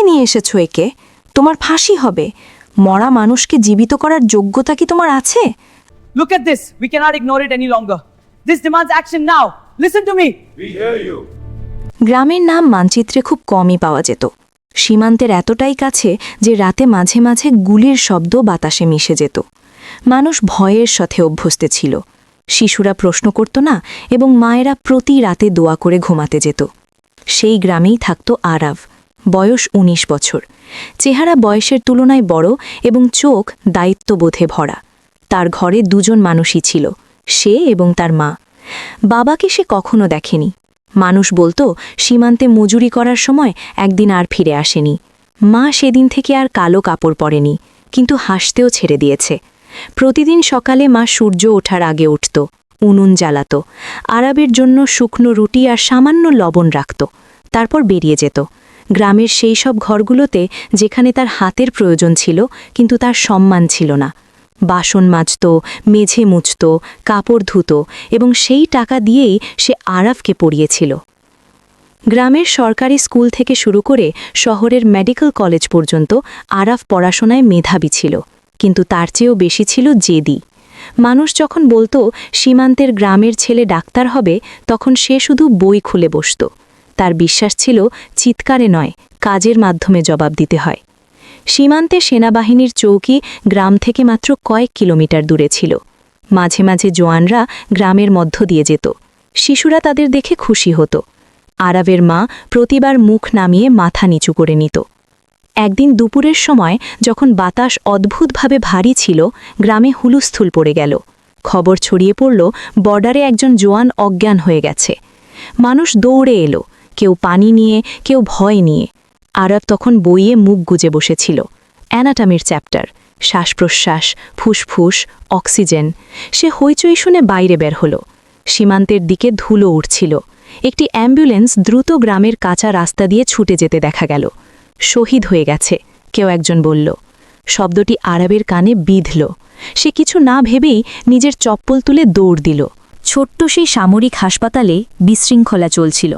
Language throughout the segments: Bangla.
নিয়ে এসেছো একে? তোমার ফাঁসি হবে। মরা মানুষকে জীবিত করার যোগ্যতা কি তোমার আছে? Look at this. We cannot ignore it any longer. This demands action now. Listen to me. We hear you. গ্রামের নাম মানচিত্রে খুব কমই পাওয়া যেত। সীমান্তের এতটাই কাছে যে রাতে মাঝে মাঝে গুলির শব্দ বাতাসে মিশে যেত। মানুষ ভয়ের সাথে অভ্যস্ত ছিল। শিশুরা প্রশ্ন করত না এবং মায়েরা প্রতি রাতে দোয়া করে ঘুমাতে যেত। সেই গ্রামেই থাকত আরাভ, বয়স ১৯ বছর। চেহারা বয়সের তুলনায় বড় এবং চোখ দায়িত্ববোধে ভরা। তার ঘরে দুজন মানুষই ছিল, সে এবং তার মা। বাবাকে সে কখনো দেখেনি। মানুষ বলতো সীমান্তে মজুরি করার সময় একদিন আর ফিরে আসেনি। মা সেদিন থেকে আর কালো কাপড় পরেনি, কিন্তু হাসতেও ছেড়ে দিয়েছে। প্রতিদিন সকালে মা সূর্য ওঠার আগে উঠত, উনুন জ্বালাত, আরাবের জন্য শুকনো রুটি আর সামান্য লবণ রাখত, তারপর বেরিয়ে যেত। গ্রামের সেই সব ঘরগুলোতে যেখানে তার হাতের প্রয়োজন ছিল কিন্তু তার সম্মান ছিল না। বাসন মাজত, মেঝে মুছত, কাপড় ধুত এবং সেই টাকা দিয়েই সে আরাফকে পড়িয়েছিল। গ্রামের সরকারি স্কুল থেকে শুরু করে শহরের মেডিকেল কলেজ পর্যন্ত আরাফ পড়াশোনায় মেধাবী ছিল, কিন্তু তার চেয়েও বেশি ছিল জেদি। মানুষ যখন বলতো সীমান্তের গ্রামের ছেলে ডাক্তার হবে, তখন সে শুধু বই খুলে বসত। তার বিশ্বাস ছিল চিৎকারে নয়, কাজের মাধ্যমে জবাব দিতে হয়। সীমান্তে সেনাবাহিনীর চৌকি গ্রাম থেকে মাত্র কয়েক কিলোমিটার দূরে ছিল। মাঝে মাঝে জওয়ানরা গ্রামের মধ্য দিয়ে যেত। শিশুরা তাদের দেখে খুশি হতো। আরাবের মা প্রতিবার মুখ নামিয়ে মাথা নিচু করে নিত। একদিন দুপুরের সময় যখন বাতাস অদ্ভুতভাবে ভারী ছিল, গ্রামে হুলুস্থুল পড়ে গেল। খবর ছড়িয়ে পড়ল বর্ডারে একজন জওয়ান অজ্ঞান হয়ে গেছে। মানুষ দৌড়ে এলো, কেউ পানি নিয়ে, কেউ ভয় নিয়ে। আরাব তখন বইয়ে মুখ গুজে বসেছিল। অ্যানাটমির চ্যাপ্টার, শ্বাস প্রশ্বাস, ফুসফুস, অক্সিজেন। সে হইচই শুনে বাইরে বের হলো। সীমান্তের দিকে ধুলো উঠছিল। একটি অ্যাম্বুলেন্স দ্রুত গ্রামের কাঁচা রাস্তা দিয়ে ছুটে যেতে দেখা গেল। শহীদ হয়ে গেছে, কেউ একজন বলল। শব্দটি আরাবের কানে বিঁধল। সে কিছু না ভেবেই নিজের চপ্পল তুলে দৌড় দিল। ছোট্ট সেই সামরিক হাসপাতালে বিশৃঙ্খলা চলছিল।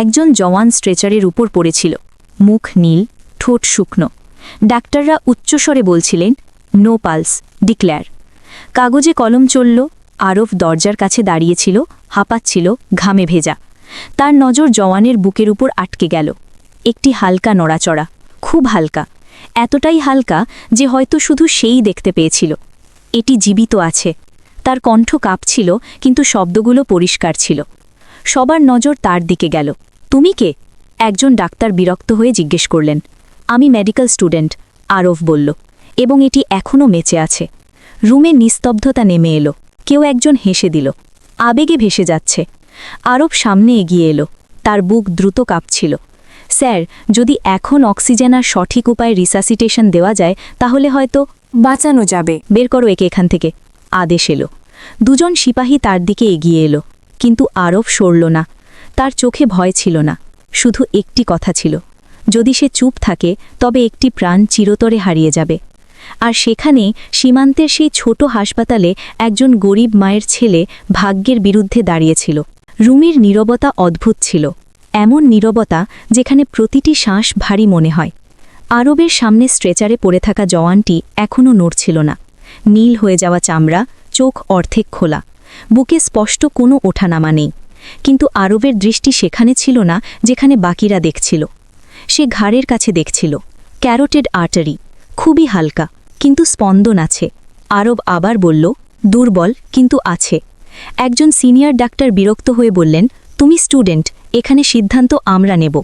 একজন জওয়ান স্ট্রেচারের উপর পড়েছিল, মুখ নীল, ঠোঁট শুকনো। ডাক্তাররা উচ্চস্বরে বলছিলেন, নো পালস, ডিক্লেয়ার। কাগজে কলম চলল। আরব দরজার কাছে দাঁড়িয়েছিল, হাঁপাচ্ছিল, ঘামে ভেজা। তার নজর জওয়ানের বুকের উপর আটকে গেল। একটি হালকা নড়াচড়া, খুব হালকা, এতটাই হালকা যে হয়তো শুধু সেই দেখতে পেয়েছিল। এটি জীবিত আছে। তার কণ্ঠ কাঁপছিল, কিন্তু শব্দগুলো পরিষ্কার ছিল। সবার নজর তার দিকে গেল। তুমি কে? একজন ডাক্তার বিরক্ত হয়ে জিজ্ঞেস করলেন। আমি মেডিকেল স্টুডেন্ট, আরব বলল, এবং এটি এখনও বেঁচে আছে। রুমে নিস্তব্ধতা নেমে এলো। কেউ একজন হেসে দিল। আবেগে ভেসে যাচ্ছে। আরব সামনে এগিয়ে এলো। তার বুক দ্রুত কাঁপছিল। স্যার, যদি এখন অক্সিজেন আর সঠিক উপায়ে রিসাসিটেশন দেওয়া যায় তাহলে হয়তো বাঁচানো যাবে। বের করো একে এখান থেকে, আদেশ এলো। দুজন সিপাহী তার দিকে এগিয়ে এলো, কিন্তু আরব সরল না। তার চোখে ভয় ছিল না, শুধু একটি কথা ছিল, যদি সে চুপ থাকে তবে একটি প্রাণ চিরতরে হারিয়ে যাবে। আর সেখানে সীমান্তের সেই ছোট হাসপাতালে একজন গরিব মায়ের ছেলে ভাগ্যের বিরুদ্ধে দাঁড়িয়েছিল। রুমের নীরবতা অদ্ভুত ছিল, এমন নীরবতা যেখানে প্রতিটি শ্বাস ভারী মনে হয়। আরবের সামনে স্ট্রেচারে পড়ে থাকা জওয়ানটি এখনও নড়ছিল না। নীল হয়ে যাওয়া চামড়া, চোখ অর্ধেক খোলা, বুকে স্পষ্ট কোনো ওঠানামা নেই। কিন্তু আরবের দৃষ্টি সেখানে ছিল না যেখানে বাকিরা দেখছিল। সে ঘাড়ের কাছে দেখছিল, ক্যারোটেড আর্টারি, খুবই হালকা, কিন্তু স্পন্দন আছে। আরব আবার বলল, দুর্বল কিন্তু আছে। একজন সিনিয়র ডাক্তার বিরক্ত হয়ে বললেন, তুমি স্টুডেন্ট, এখানে সিদ্ধান্ত আমরা নেব।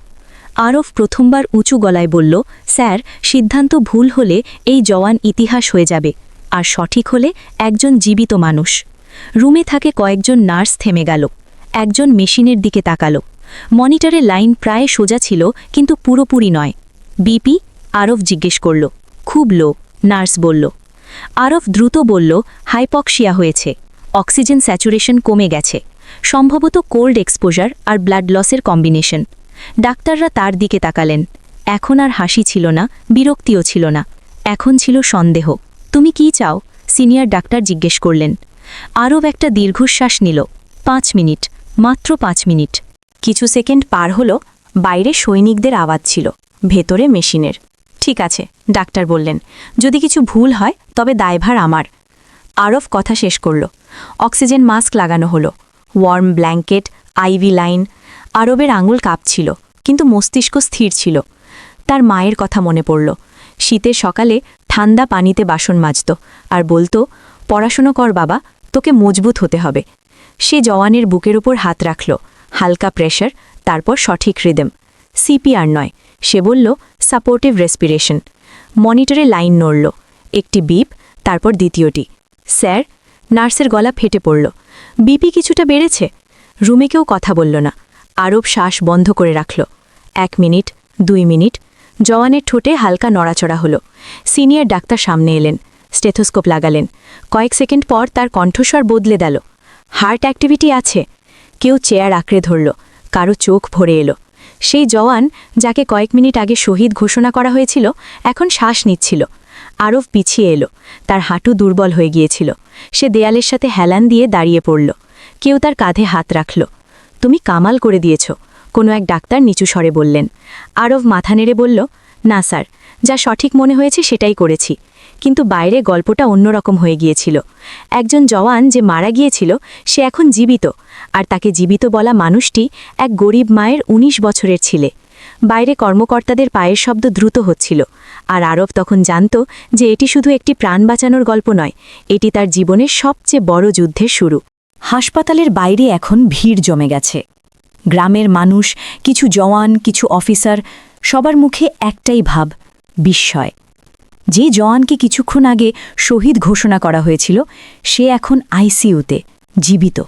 আরব প্রথমবার উঁচু গলায় বলল, স্যার, সিদ্ধান্ত ভুল হলে এই জওয়ান ইতিহাস হয়ে যাবে, আর সঠিক হলে একজন জীবিত মানুষ। রুমে থাকে কয়েকজন নার্স থেমে গেল। একজন মেশিনের দিকে তাকালো। মনিটরে লাইন প্রায় সোজা ছিল, কিন্তু পুরোপুরি নয়। বিপি? আরব জিজ্ঞেস করল। খুব লো, নার্স বলল। আরব দ্রুত বলল, হাইপক্সিয়া হয়েছে, অক্সিজেন স্যাচুরেশন কমে গেছে, সম্ভবত কোল্ড এক্সপোজার আর ব্লাড লসের কম্বিনেশন। ডাক্তাররা তার দিকে তাকালেন। এখন আর হাসি ছিল না, বিরক্তিও ছিল না, এখন ছিল সন্দেহ। তুমি কি চাও? সিনিয়র ডাক্তার জিজ্ঞেস করলেন। আরব একটা দীর্ঘশ্বাস নিল। 5 মিনিট, মাত্র 5 মিনিট। কিছু সেকেন্ড পার হলো। বাইরে সৈনিকদের আওয়াজ ছিল। ভেতরে মেশিনের। ঠিক আছে, ডাক্তার বললেন, যদি কিছু ভুল হয় তবে দায়ভার আমার। আরফ কথা শেষ করল। অক্সিজেন মাস্ক লাগানো হলো, ওয়ার্ম ব্ল্যাঙ্কেট, আইভি লাইন। আরবের আঙুল কাঁপছিল, কিন্তু মস্তিষ্ক স্থির ছিল। তার মায়ের কথা মনে পড়ল। শীতের সকালে ঠান্ডা পানিতে বাসন মাজত আর বলতো, পড়াশুনো কর বাবা, তোকে মজবুত হতে হবে। সে জওয়ানের বুকের উপর হাত রাখল, হালকা প্রেশার, তারপর সঠিক রিদম। সিপিআর নয়, সে বলল সাপোর্টিভ রেসপিরেশন। মনিটরে লাইন নড়ল, একটি বিপ, তারপর দ্বিতীয়টি। স্যার, নার্সের গলা ফেটে পড়ল। বিপি কিছুটা বেড়েছে। রুমে কেউ কথা বলল না। আরব শ্বাস বন্ধ করে রাখল। 1 মিনিট, 2 মিনিট। জওয়ানের ঠোঁটে হালকা নড়াচড়া হলো। সিনিয়র ডাক্তার সামনে এলেন, স্টেথোস্কোপ লাগালেন। কয়েক সেকেন্ড পর তার কণ্ঠস্বর বদলে দিল। হার্ট অ্যাক্টিভিটি আছে। কেউ চেয়ার আঁকড়ে ধরল, কারো চোখ ভরে এলো। সেই জওয়ান, যাকে কয়েক মিনিট আগে শহীদ ঘোষণা করা হয়েছিল, এখন শ্বাস নিচ্ছিল। আরব পিছিয়ে এলো, তার হাঁটু দুর্বল হয়ে গিয়েছিল। সে দেয়ালের সাথে হেলান দিয়ে দাঁড়িয়ে পড়ল। কেউ তার কাঁধে হাত রাখল। তুমি কামাল করে দিয়েছ, কোনো এক ডাক্তার নিচু স্বরে বললেন। আরব মাথা নেড়ে বলল, না স্যার, যা সঠিক মনে হয়েছে সেটাই করেছি। কিন্তু বাইরে গল্পটা অন্যরকম হয়ে গিয়েছিল। একজন জওয়ান যে মারা গিয়েছিল সে এখন জীবিত, আর তাকে জীবিত বলা মানুষটি এক গরিব মায়ের ১৯ বছরের ছেলে। বাইরে কর্মকর্তাদের পায়ের শব্দ দ্রুত হচ্ছিল, আর আরব তখন জানত যে এটি শুধু একটি প্রাণ বাঁচানোর গল্প নয়, এটি তার জীবনের সবচেয়ে বড় যুদ্ধের শুরু। হাসপাতালের বাইরে এখন ভিড় জমে গেছে। গ্রামের মানুষ, কিছু জওয়ান, কিছু অফিসার, সবার মুখে একটাই ভাব, বিস্ময়। যে জওয়ানকে কিছুক্ষণ আগে শহীদ ঘোষণা করা হয়েছিল সে এখন আইসিইউতে, জীবিত।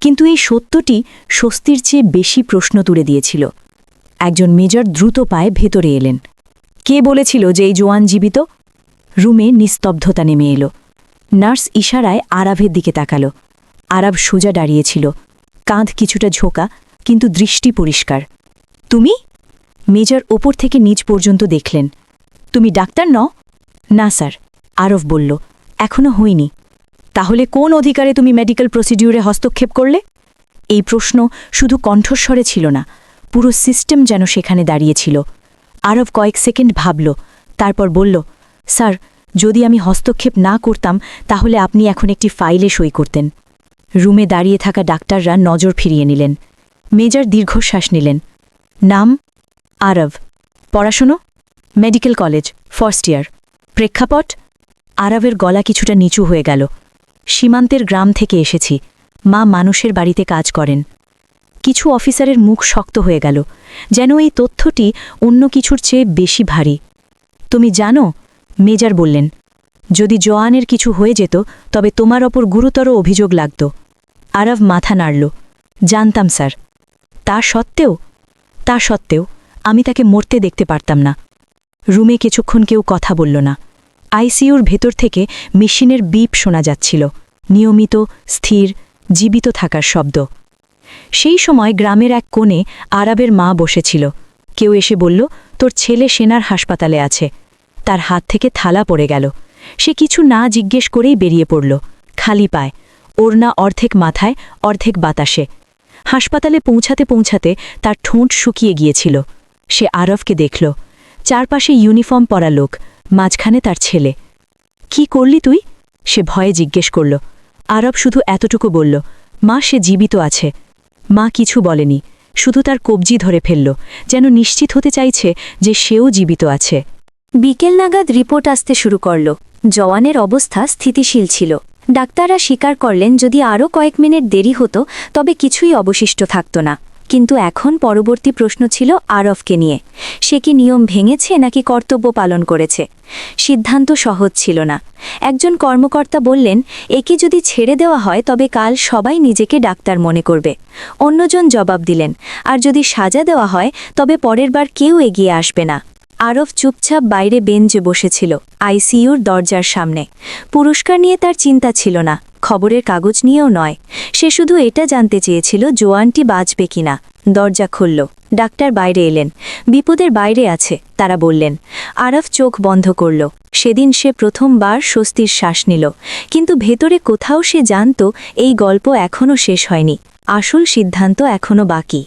কিন্তু এই সত্যটি স্বস্তির চেয়ে বেশি প্রশ্ন তুলে দিয়েছিল। একজন মেজর দ্রুত পায়ে ভেতরে এলেন। কে বলেছিল যে এই জওয়ান জীবিত? রুমে নিস্তব্ধতা নেমে এলো। নার্স ইশারায় আরাভের দিকে তাকালো। আরাভ সোজা দাঁড়িয়েছিল, কাঁধ কিছুটা ঝোঁকা, কিন্তু দৃষ্টি পরিষ্কার। তুমি? মেজর ওপর থেকে নিচ পর্যন্ত দেখলেন। তুমি ডাক্তার নও? না স্যার, আরব বলল, এখনো হইনি। তাহলে কোন অধিকারে তুমি মেডিকেল প্রসিডিউরে হস্তক্ষেপ করলে? এই প্রশ্ন শুধু কণ্ঠস্বরে ছিল না, পুরো সিস্টেম যেন সেখানে দাঁড়িয়েছিল। আরব কয়েক সেকেন্ড ভাবল, তারপর বলল, স্যার, যদি আমি হস্তক্ষেপ না করতাম তাহলে আপনি এখন একটি ফাইলে সই করতেন। রুমে দাঁড়িয়ে থাকা ডাক্তাররা নজর ফিরিয়ে নিলেন। মেজর দীর্ঘশ্বাস নিলেন। নাম? আরব। পড়াশুনো? Medical college, first year. প্রেক্ষাপট? আরবের গলা কিছুটা নিচু হয়ে গেল। সীমান্তের গ্রাম থেকে এসেছি, মা মানুষের বাড়িতে কাজ করেন। কিছু অফিসারের মুখ শক্ত হয়ে গেল, যেন এই তথ্যটি অন্য কিছুর চেয়ে বেশি ভারী। তুমি জানো, মেজর বললেন, যদি জওয়ানের কিছু হয়ে যেত তবে তোমার ওপর গুরুতর অভিযোগ লাগত। আরব মাথা নাড়ল। জানতাম স্যার। তা সত্ত্বেও আমি তাকে মরতে দেখতে পারতাম না। রুমে কিছুক্ষণ কেউ কথা বলল না। আইসিইউর ভেতর থেকে মেশিনের বিপ শোনা যাচ্ছিল, নিয়মিত, স্থির, জীবিত থাকার শব্দ। সেই সময় গ্রামের এক কোণে আরবের মা বসেছিল। কেউ এসে বলল, তোর ছেলে সেনার হাসপাতালে আছে। তার হাত থেকে থালা পড়ে গেল। সে কিছু না জিজ্ঞেস করেই বেরিয়ে পড়ল, খালি পায়, ওড়না অর্ধেক মাথায়, অর্ধেক বাতাসে। হাসপাতালে পৌঁছাতে পৌঁছাতে তার ঠোঁট শুকিয়ে গিয়েছিল। সে আরবকে দেখল, চারপাশে ইউনিফর্ম পরা লোক, মাঝখানে তার ছেলে। কি করলি তুই? সে ভয়ে জিজ্ঞেস করল। আরব শুধু এতটুকু বলল, মা, সে জীবিত আছে। মা কিছু বলেনি, শুধু তার কবজি ধরে ফেলল, যেন নিশ্চিত হতে চাইছে যে সেও জীবিত আছে। বিকেল নাগাদ রিপোর্ট আসতে শুরু করল। জওয়ানের অবস্থা স্থিতিশীল ছিল। ডাক্তাররা স্বীকার করলেন যদি আরও কয়েক মিনিট দেরি হতো তবে কিছুই অবশিষ্ট থাকত না। কিন্তু এখন পরবর্তী প্রশ্ন ছিল আরবকে নিয়ে। সে কি নিয়ম ভেঙেছে নাকি কর্তব্য পালন করেছে? সিদ্ধান্ত সহজ ছিল না। একজন কর্মকর্তা বললেন, একে যদি ছেড়ে দেওয়া হয় তবে কাল সবাই নিজেকে ডাক্তার মনে করবে। অন্যজন জবাব দিলেন, আর যদি সাজা দেওয়া হয় তবে পরের বার কেউ এগিয়ে আসবে না। আরব চুপচাপ বাইরে বেঞ্চে বসেছিল, আইসিইউর দরজার সামনে। পুরস্কার নিয়ে তার চিন্তা ছিল না, খবরের কাগজ নিয়েও নয়। সে শুধু এটা জানতে চেয়েছিল জওয়ানটি বাঁচবে কিনা। দরজা খুলল, ডাক্তার বাইরে এলেন। বিপদের বাইরে আছে, তারা বললেন। আরব চোখ বন্ধ করল। সেদিন সে প্রথমবার স্বস্তির শ্বাস নিল, কিন্তু ভেতরে কোথাও সে জানত এই গল্প এখনও শেষ হয়নি, আসল সিদ্ধান্ত এখনও বাকি।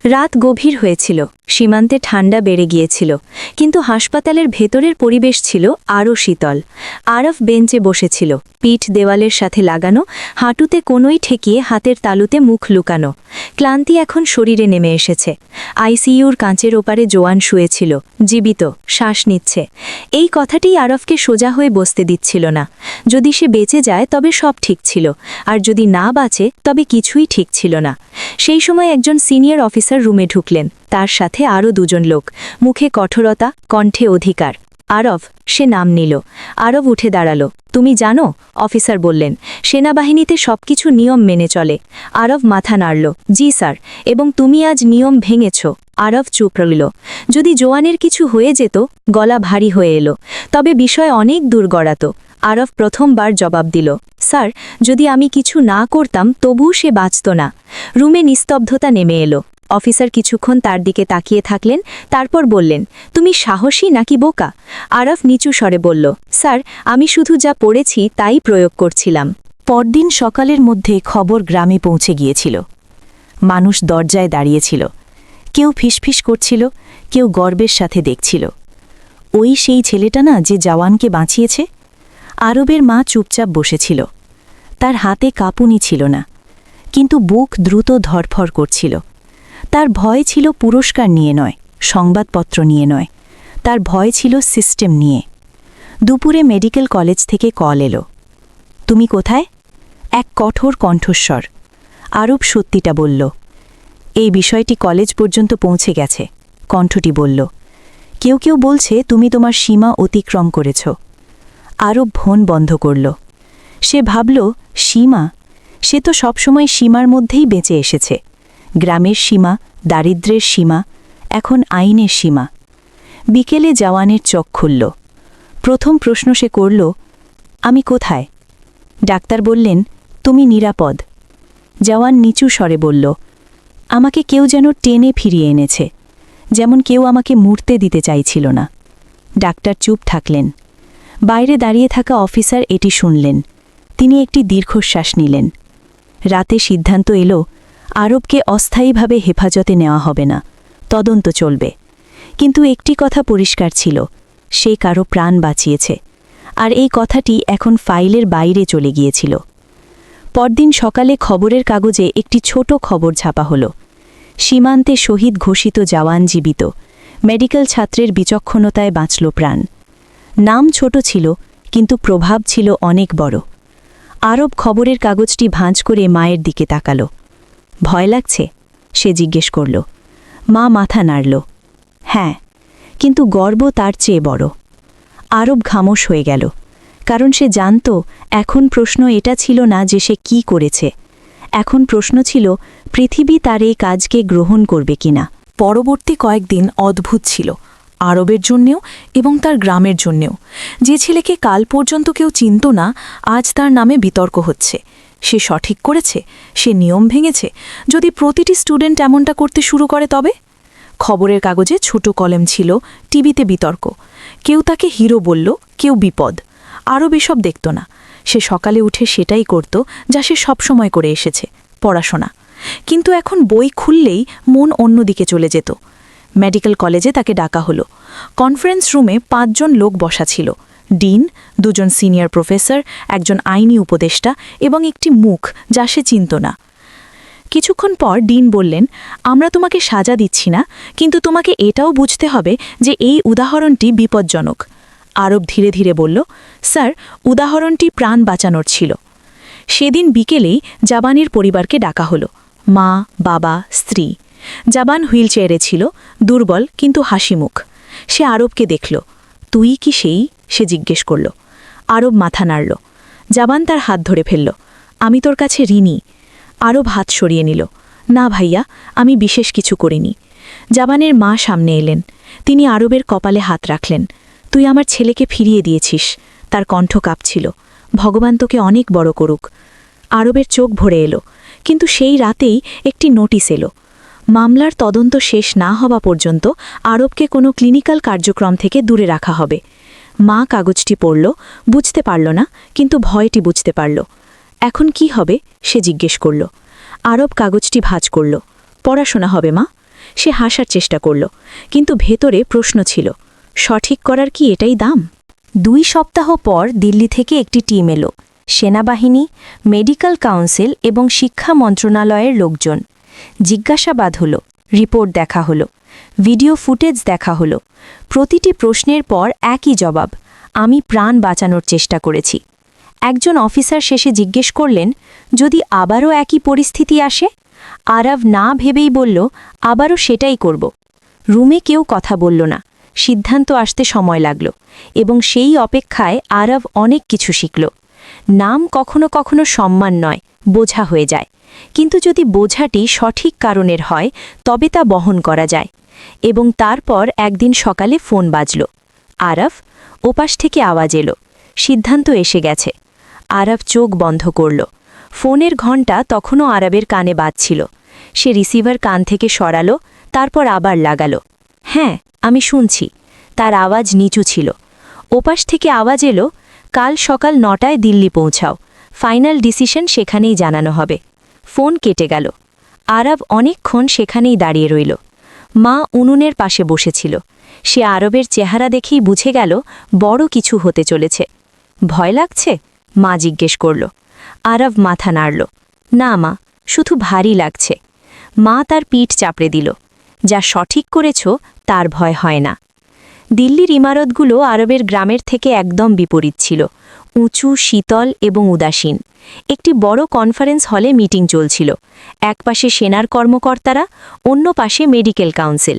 রাত গভীর হয়েছিল, সীমান্তে ঠান্ডা বেড়ে গিয়েছিল, কিন্তু হাসপাতালের ভেতরের পরিবেশ ছিল আরও শীতল। আরফ বেঞ্চে বসেছিল, পিঠ দেওয়ালের সাথে লাগানো, হাঁটুতে কোনোই ঠেকিয়ে হাতের তালুতে মুখ লুকানো। ক্লান্তি এখন শরীরে নেমে এসেছে। আইসিইউর কাঁচের ওপারে জোয়ান শুয়েছিল, জীবিত, শ্বাস নিচ্ছে। এই কথাটিই আরফকে সোজা হয়ে বসতে দিচ্ছিল না। যদি সে বেঁচে যায় তবে সব ঠিক ছিল, আর যদি না বাঁচে তবে কিছুই ঠিক ছিল না। সেই সময় একজন সিনিয়র অফিসার রুমে ঢুকলেন, তার সাথে আরও দুজন লোক, মুখে কঠোরতা, কণ্ঠে অধিকার। আরব, সে নাম নিল। আরব উঠে দাঁড়ালো। তুমি জানো, অফিসার বললেন, সেনাবাহিনীতে সবকিছু নিয়ম মেনে চলে। আরব মাথা নাড়ল। জি স্যার, এবং তুমি আজ নিয়ম ভেঙেছ। আরব চুপ রইল। যদি জোয়ানের কিছু হয়ে যেত, গলা ভারী হয়ে এলো, তবে বিষয় অনেক দূর গড়াতো। আরব প্রথমবার জবাব দিল, স্যার, যদি আমি কিছু না করতাম তবুও সে বাঁচত না। রুমে নিস্তব্ধতা নেমে এলো। অফিসার কিছুক্ষণ তার দিকে তাকিয়ে থাকলেন, তারপর বললেন, তুমি সাহসী নাকি বোকা? আরফ নিচু স্বরে বলল, স্যার, আমি শুধু যা পড়েছি তাই প্রয়োগ করছিলাম। পরদিন সকালের মধ্যে খবর গ্রামে পৌঁছে গিয়েছিল। মানুষ দরজায় দাঁড়িয়েছিল, কেউ ফিসফিস করছিল, কেউ গর্বের সাথে দেখছিল। ওই সেই ছেলেটা না যে জওয়ানকে বাঁচিয়েছে? আরবের মা চুপচাপ বসেছিল। তার হাতে কাঁপুনি ছিল না, কিন্তু বুক দ্রুত ধরফর করছিল। তার ভয় ছিল পুরস্কার নিয়ে নয়, সংবাদপত্র নিয়ে নয়, তার ভয় ছিল সিস্টেম নিয়ে। দুপুরে মেডিকেল কলেজ থেকে কল এলো। তুমি কোথায়? এক কঠোর কণ্ঠস্বর। আরব সত্যিটা বলল। এই বিষয়টি কলেজ পর্যন্ত পৌঁছে গেছে, কণ্ঠটি বলল। কেউ কেউ বলছে তুমি তোমার সীমা অতিক্রম করেছ। আরব ভন বন্ধ করল। সে ভাবল, সীমা? সে তো সবসময় সীমার মধ্যেই বেঁচে এসেছে। গ্রামের সীমা, দারিদ্র্যের সীমা, এখন আইনের সীমা। বিকেলে জওয়ানের চোখ খুলল। প্রথম প্রশ্ন সে করল, আমি কোথায়? ডাক্তার বললেন, তুমি নিরাপদ। জওয়ান নিচু স্বরে বলল, আমাকে কেউ যেন টেনে ফিরিয়ে এনেছে, যেমন কেউ আমাকে মরতে দিতে চাইছিল না। ডাক্তার চুপ থাকলেন। বাইরে দাঁড়িয়ে থাকা অফিসার এটি শুনলেন। তিনি একটি দীর্ঘশ্বাস নিলেন। রাতে সিদ্ধান্ত এলো, আরবকে অস্থায়ীভাবে হেফাজতে নেওয়া হবে না, তদন্ত চলবে। কিন্তু একটি কথা পরিষ্কার ছিল, সে কারো প্রাণ বাঁচিয়েছে, আর এই কথাটি এখন ফাইলের বাইরে চলে গিয়েছিল। পরদিন সকালে খবরের কাগজে একটি ছোট খবর ছাপা হলো। সীমান্তে শহীদ ঘোষিত জওয়ান জীবিত, মেডিকেল ছাত্রের বিচক্ষণতায় বাঁচল প্রাণ। নাম ছোট ছিল, কিন্তু প্রভাব ছিল অনেক বড়। আরব খবরের কাগজটি ভাঁজ করে মায়ের দিকে তাকাল। ভয় লাগছে? সে জিজ্ঞেস করল। মা মাথা নাড়ল। হ্যাঁ, কিন্তু গর্ব তার চেয়ে বড়। আরব খামোশ হয়ে গেল, কারণ সে জানত এখন প্রশ্ন এটা ছিল না যে সে কি করেছে। এখন প্রশ্ন ছিল, পৃথিবী তার এই কাজকে গ্রহণ করবে কিনা। পরবর্তী কয়েকদিন অদ্ভুত ছিল, আরবের জন্যেও এবং তার গ্রামের জন্যেও। যে ছেলেকে কাল পর্যন্ত কেউ চিনত না, আজ তার নামে বিতর্ক হচ্ছে। সে সঠিক করেছে? সে নিয়ম ভেঙেছে? যদি প্রতিটি স্টুডেন্ট এমনটা করতে শুরু করে তবে? খবরের কাগজে ছোট কলম ছিল, টিভিতে বিতর্ক। কেউ তাকে হিরো বলল, কেউ বিপদ। আরব এসব দেখত না। সে সকালে উঠে সেটাই করত যা সে সবসময় করে এসেছে, পড়াশোনা। কিন্তু এখন বই খুললেই মন অন্যদিকে চলে যেত। মেডিকেল কলেজে তাকে ডাকা হলো। কনফারেন্স রুমে 5 জন লোক বসা ছিল, ডিন, 2 জন সিনিয়র প্রফেসর, একজন আইনি উপদেষ্টা এবং একটি মুখ যা সে চিনত না। কিছুক্ষণ পর ডিন বললেন, আমরা তোমাকে সাজা দিচ্ছি না, কিন্তু তোমাকে এটাও বুঝতে হবে যে এই উদাহরণটি বিপজ্জনক। আরব ধীরে ধীরে বলল, স্যার, উদাহরণটি প্রাণ বাঁচানোর ছিল। সেদিন বিকেলেই জাবানের পরিবারকে ডাকা হলো, মা, বাবা, স্ত্রী। জাবান হুইলচেয়ারে ছিল, দুর্বল কিন্তু হাসিমুখ। সে আরবকে দেখল। তুই কি সেই? সে জিজ্ঞেস করল। আরব মাথা নাড়ল। জাবান তার হাত ধরে ফেলল। আমি তোর কাছে ঋণী। আরব হাত সরিয়ে নিল। না ভাইয়া, আমি বিশেষ কিছু করিনি। জাবানের মা সামনে এলেন। তিনি আরবের কপালে হাত রাখলেন। তুই আমার ছেলেকে ফিরিয়ে দিয়েছিস। তার কণ্ঠ কাঁপছিল। ভগবান তোকে অনেক বড় করুক। আরবের চোখ ভরে এলো। কিন্তু সেই রাতেই একটি নোটিশ এলো। মামলার তদন্ত শেষ না হওয়া পর্যন্ত আরবকে কোনো ক্লিনিক্যাল কার্যক্রম থেকে দূরে রাখা হবে। মা কাগজটি পড়ল, বুঝতে পারল না, কিন্তু ভয়টি বুঝতে পারল। এখন কি হবে? সে জিজ্ঞেস করল। আরব কাগজটি ভাঁজ করল। পড়াশোনা হবে মা। সে হাসার চেষ্টা করল, কিন্তু ভেতরে প্রশ্ন ছিল, সঠিক করার কি এটাই দাম? 2 সপ্তাহ পর দিল্লি থেকে একটি টিম এলো, সেনাবাহিনী, মেডিকেল কাউন্সিল এবং শিক্ষা মন্ত্রণালয়ের লোকজন। জিজ্ঞাসাবাদ হলো, রিপোর্ট দেখা হলো, ভিডিও ফুটেজ দেখা হলো। প্রতিটি প্রশ্নের পর একই জবাব, আমি প্রাণ বাঁচানোর চেষ্টা করেছি। একজন অফিসার শেষে জিজ্ঞেস করলেন, যদি আবারও একই পরিস্থিতি আসে? আরব না ভেবেই বলল, আবারও সেটাই করব। রুমে কেউ কথা বলল না, সিদ্ধান্ত আসতে সময় লাগল, এবং সেই অপেক্ষায় আরব অনেক কিছু শিখল। নাম কখনো কখনো সম্মান নয়, বোঝা হয়ে যায়, কিন্তু যদি বোঝাটি সঠিক কারণের হয় তবে তা বহন করা যায়। এবং তারপর একদিন সকালে ফোন বাজল। আরব, ওপাশ থেকে আওয়াজ এলো, সিদ্ধান্ত এসে গেছে। আরব চোখ বন্ধ করল। ফোনের ঘণ্টা তখনও আরবের কানে বাজছিল। সে রিসিভার কান থেকে সরালো, তারপর আবার লাগালো। হ্যাঁ, আমি শুনছি। তার আওয়াজ নিচু ছিল। ওপাশ থেকে আওয়াজ এলো, কাল সকাল 9টায় দিল্লি পৌঁছাও, ফাইনাল ডিসিশন সেখানেই জানানো হবে। ফোন কেটে গেল। আরব অনেকক্ষণ সেখানেই দাঁড়িয়ে রইল। মা উনুনের পাশে বসেছিল। সে আরবের চেহারা দেখেই বুঝে গেল বড় কিছু হতে চলেছে। ভয় লাগছে? মা জিজ্ঞেস করল। আরব মাথা নাড়ল। না মা, শুধু ভারী লাগছে। মা তার পিঠ চাপড়ে দিল। যা সঠিক করেছ তার ভয় হয় না। দিল্লির ইমারতগুলো আরবের গ্রামের থেকে একদম বিপরীত ছিল, উঁচু, শীতল এবং উদাসীন। একটি বড় কনফারেন্স হলে মিটিং চলছিল। এক পাশে সেনার কর্মকর্তারা, অন্য পাশে মেডিকেল কাউন্সিল,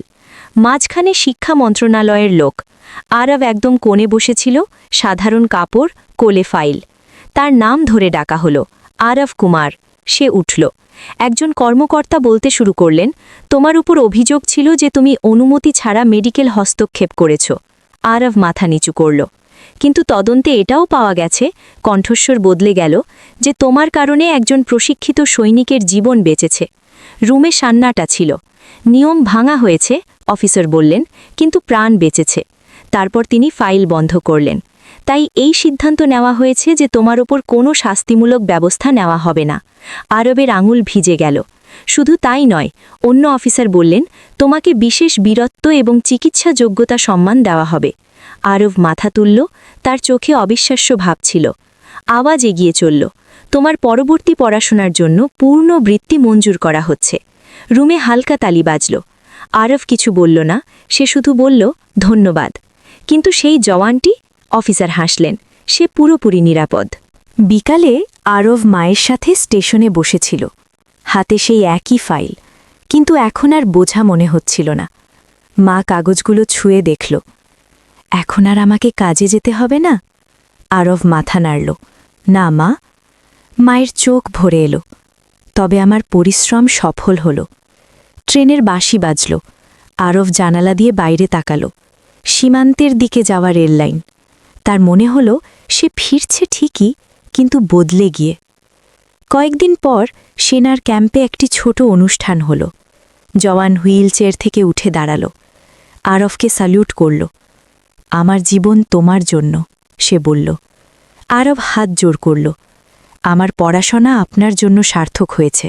মাঝখানে শিক্ষা মন্ত্রণালয়ের লোক। আরব একদম কোণে বসেছিল, সাধারণ কাপড়, কোলে ফাইল। তার নাম ধরে ডাকা হলো, আরব কুমার। সে উঠল। একজন কর্মকর্তা বলতে শুরু করলেন, তোমার উপর অভিযোগ ছিল যে তুমি অনুমতি ছাড়া মেডিকেল হস্তক্ষেপ করেছ। আরব মাথা নিচু করল। কিন্তু তদন্তে এটাও পাওয়া গেছে, কণ্ঠস্বর বদলে গেল, যে তোমার কারণে একজন প্রশিক্ষিত সৈনিকের জীবন বেঁচেছে। রুমে সান্নাটা ছিল। নিয়ম ভাঙা হয়েছে, অফিসার বললেন, কিন্তু প্রাণ বেঁচেছে। তারপর তিনি ফাইল বন্ধ করলেন। তাই এই সিদ্ধান্ত নেওয়া হয়েছে যে তোমার ওপর কোনো শাস্তিমূলক ব্যবস্থা নেওয়া হবে না। আরবের আঙুল ভিজে গেল। শুধু তাই নয়, অন্য অফিসার বললেন, তোমাকে বিশেষ বীরত্ব এবং চিকিৎসা যোগ্যতা সম্মান দেওয়া হবে। আরব মাথা তুলল, তার চোখে অবিশ্বাস্য ভাব ছিল। আওয়াজ এগিয়ে চলল, তোমার পরবর্তী পড়াশোনার জন্য পূর্ণ বৃত্তি মঞ্জুর করা হচ্ছে। রুমে হালকা তালি বাজল। আরব কিছু বলল না, সে শুধু বলল, ধন্যবাদ। কিন্তু সেই জওয়ানটি? অফিসার হাসলেন, সে পুরোপুরি নিরাপদ। বিকালে আরব মায়ের সাথে স্টেশনে বসেছিল, হাতে সেই একই ফাইল, কিন্তু এখন আর বোঝা মনে হচ্ছিল না। মা কাগজগুলো ছুঁয়ে দেখল। এখন আর আমাকে কাজে যেতে হবে না? আরব মাথা নাড়ল। না মা। মায়ের চোখ ভরে এলো। তবে আমার পরিশ্রম সফল হল। ট্রেনের বাঁশি বাজল। আরব জানালা দিয়ে বাইরে তাকালো। সীমান্তের দিকে যাওয়া রেললাইন। তার মনে হল সে ফিরছে ঠিকই, কিন্তু বদলে গিয়ে। কয়েকদিন পর সেনার ক্যাম্পে একটি ছোট অনুষ্ঠান হল। জওয়ান হুইল চেয়ার থেকে উঠে দাঁড়াল। আরবকে স্যালিউট করল। আমার জীবন তোমার জন্য, সে বলল। আরব হাত জোর করল। আমার পড়াশোনা আপনার জন্য সার্থক হয়েছে।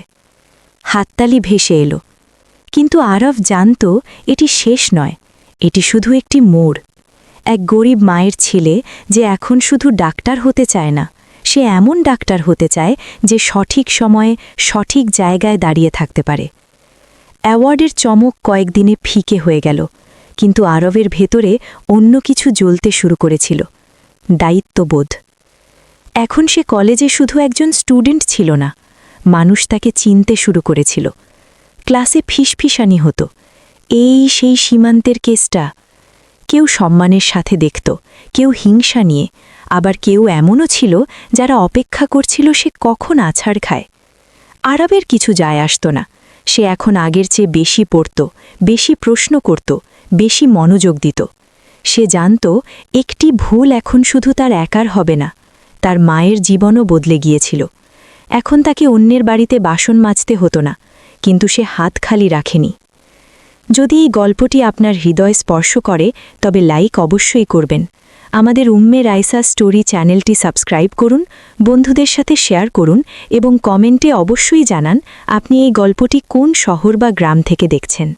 হাততালি ভেসে এলো। কিন্তু আরব জানত এটি শেষ নয়, এটি শুধু একটি মোড়। এক গরিব মায়ের ছেলে যে এখন শুধু ডাক্তার হতে চায় না, সে এমন ডাক্তার হতে চায় যে সঠিক সময়ে সঠিক জায়গায় দাঁড়িয়ে থাকতে পারে। অ্যাওয়ার্ডের চমক কয়েকদিনে ফিকে হয়ে গেল, কিন্তু আরবের ভেতরে অন্য কিছু জ্বলতে শুরু করেছিল, দায়িত্ববোধ। এখন সে কলেজে শুধু একজন স্টুডেন্ট ছিল না, মানুষ তাকে চিনতে শুরু করেছিল। ক্লাসে ফিসফিসানি হতো, এই সেই সীমান্তের কেসটা। কেউ সম্মানের সাথে দেখত, কেউ হিংসা নিয়ে, আবার কেউ এমনও ছিল যারা অপেক্ষা করছিল সে কখন আছাড় খায়। আরবের কিছু যায় আসত না। সে এখন আগের চেয়ে বেশি পড়ত, বেশি প্রশ্ন করত, বেশি মনোযোগ দিত। সে জানত একটি ভুল এখন শুধু তার একার হবে না, তার মায়ের জীবনও বদলে গিয়েছিল। এখন তাকে অন্যের বাড়িতে বাসন মাজতে হতো না, কিন্তু সে হাত খালি রাখেনি। যদি এই গল্পটি আপনার হৃদয় স্পর্শ করে তবে লাইক অবশ্যই করবেন। আমাদের উম্মে রাইসা স্টোরি চ্যানেলটি সাবস্ক্রাইব করুন, বন্ধুদের সাথে শেয়ার করুন এবং কমেন্টে অবশ্যই জানান আপনি এই গল্পটি কোন শহর বা গ্রাম থেকে দেখছেন।